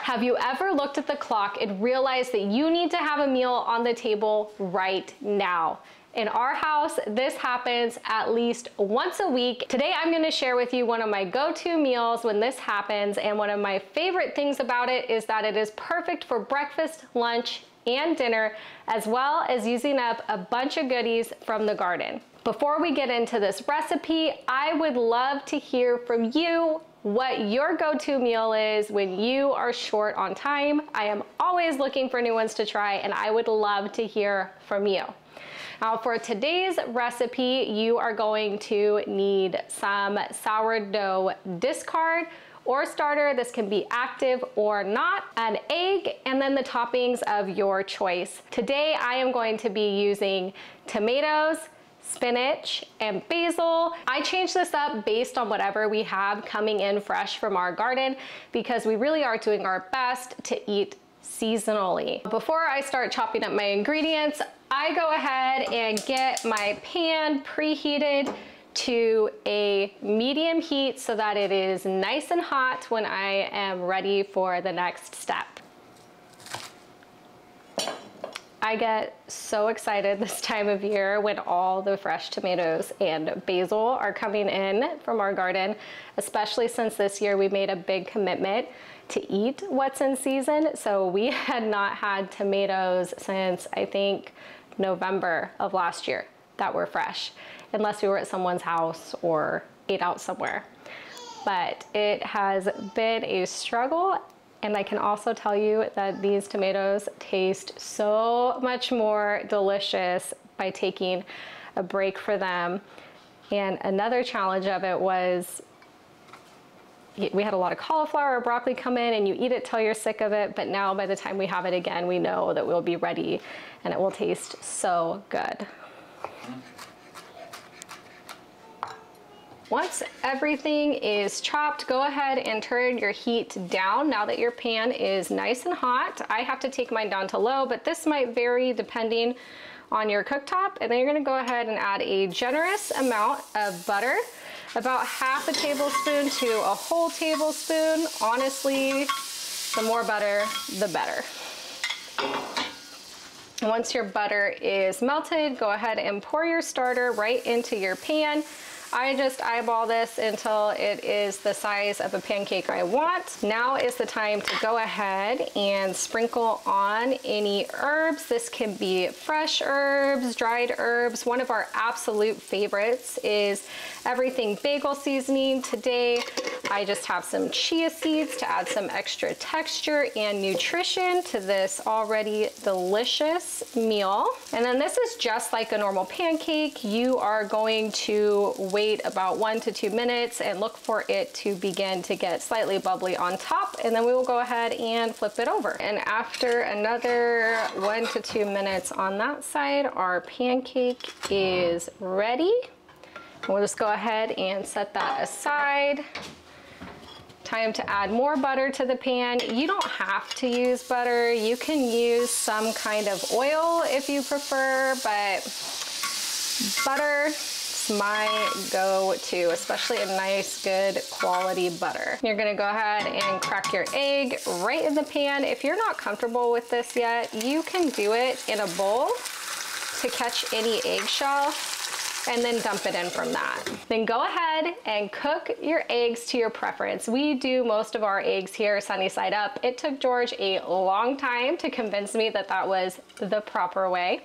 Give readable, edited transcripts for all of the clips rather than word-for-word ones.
Have you ever looked at the clock and realized that you need to have a meal on the table right now? In our house, this happens at least once a week. Today, I'm gonna share with you one of my go-to meals when this happens, and one of my favorite things about it is that it is perfect for breakfast, lunch, and dinner, as well as using up a bunch of goodies from the garden. Before we get into this recipe, I would love to hear from you what your go-to meal is when you are short on time. I am always looking for new ones to try, and I would love to hear from you. Now for today's recipe, you are going to need some sourdough discard or starter. This can be active or not, an egg, and then the toppings of your choice. Today I am going to be using tomatoes, spinach, and basil. I change this up based on whatever we have coming in fresh from our garden because we really are doing our best to eat seasonally. Before I start chopping up my ingredients, I go ahead and get my pan preheated to a medium heat so that it is nice and hot when I am ready for the next step. I get so excited this time of year when all the fresh tomatoes and basil are coming in from our garden, especially since this year we made a big commitment to eat what's in season. So we had not had tomatoes since I think November of last year that were fresh, unless we were at someone's house or ate out somewhere. But it has been a struggle. And I can also tell you that these tomatoes taste so much more delicious by taking a break for them. And another challenge of it was we had a lot of cauliflower or broccoli come in and you eat it till you're sick of it. But now by the time we have it again, we know that we'll be ready and it will taste so good. Once everything is chopped, go ahead and turn your heat down now that your pan is nice and hot. I have to take mine down to low, but this might vary depending on your cooktop. And then you're gonna go ahead and add a generous amount of butter, about half a tablespoon to a whole tablespoon. Honestly, the more butter, the better. Once your butter is melted, go ahead and pour your starter right into your pan. I just eyeball this until it is the size of a pancake I want. Now is the time to go ahead and sprinkle on any herbs. This can be fresh herbs, dried herbs. One of our absolute favorites is everything bagel seasoning. Today, I just have some chia seeds to add some extra texture and nutrition to this already delicious meal. And then this is just like a normal pancake. You are going to wait about 1 to 2 minutes and look for it to begin to get slightly bubbly on top, and then we will go ahead and flip it over. And after another 1 to 2 minutes on that side, our pancake is ready. We'll just go ahead and set that aside. Time to add more butter to the pan. You don't have to use butter. You can use some kind of oil if you prefer, but butter my go-to, especially a nice, good quality butter. You're gonna go ahead and crack your egg right in the pan. If you're not comfortable with this yet, you can do it in a bowl to catch any eggshell and then dump it in from that. Then go ahead and cook your eggs to your preference. We do most of our eggs here sunny side up. It took George a long time to convince me that that was the proper way.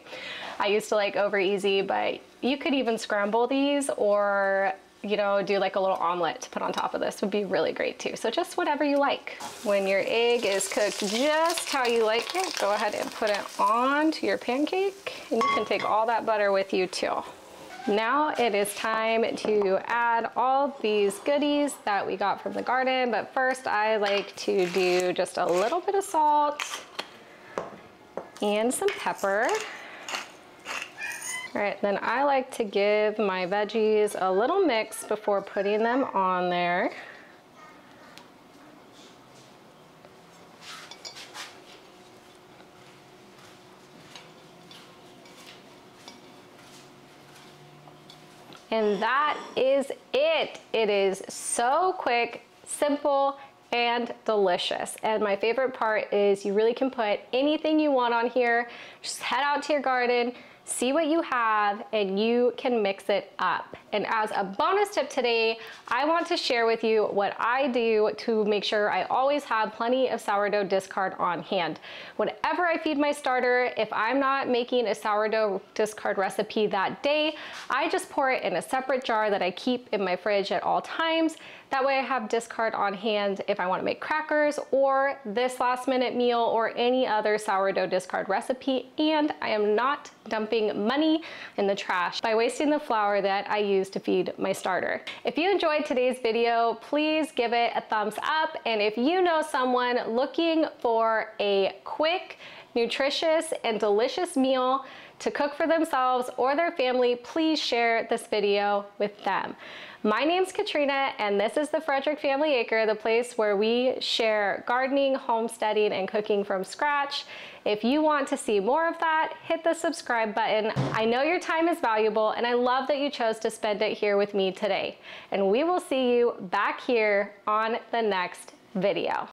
I used to like over easy, but you could even scramble these or, you know, do like a little omelet to put on top of this would be really great too. So just whatever you like. When your egg is cooked just how you like it, go ahead and put it onto your pancake, and you can take all that butter with you too. Now it is time to add all these goodies that we got from the garden, but first I like to do just a little bit of salt and some pepper. All right, then I like to give my veggies a little mix before putting them on there. And that is it. It is so quick, simple, and delicious. And my favorite part is you really can put anything you want on here. Just head out to your garden, see what you have, and you can mix it up. And as a bonus tip today, I want to share with you what I do to make sure I always have plenty of sourdough discard on hand. Whenever I feed my starter, if I'm not making a sourdough discard recipe that day, I just pour it in a separate jar that I keep in my fridge at all times. That way I have discard on hand if I want to make crackers or this last minute meal or any other sourdough discard recipe, and I am not dumping money in the trash by wasting the flour that I use to feed my starter. If you enjoyed today's video, please give it a thumbs up, and if you know someone looking for a quick, nutritious, and delicious meal to cook for themselves or their family, please share this video with them. My name's Katrina, and this is the Frederick Family Acre, the place where we share gardening, homesteading, and cooking from scratch. If you want to see more of that, hit the subscribe button. I know your time is valuable, and I love that you chose to spend it here with me today. And we will see you back here on the next video.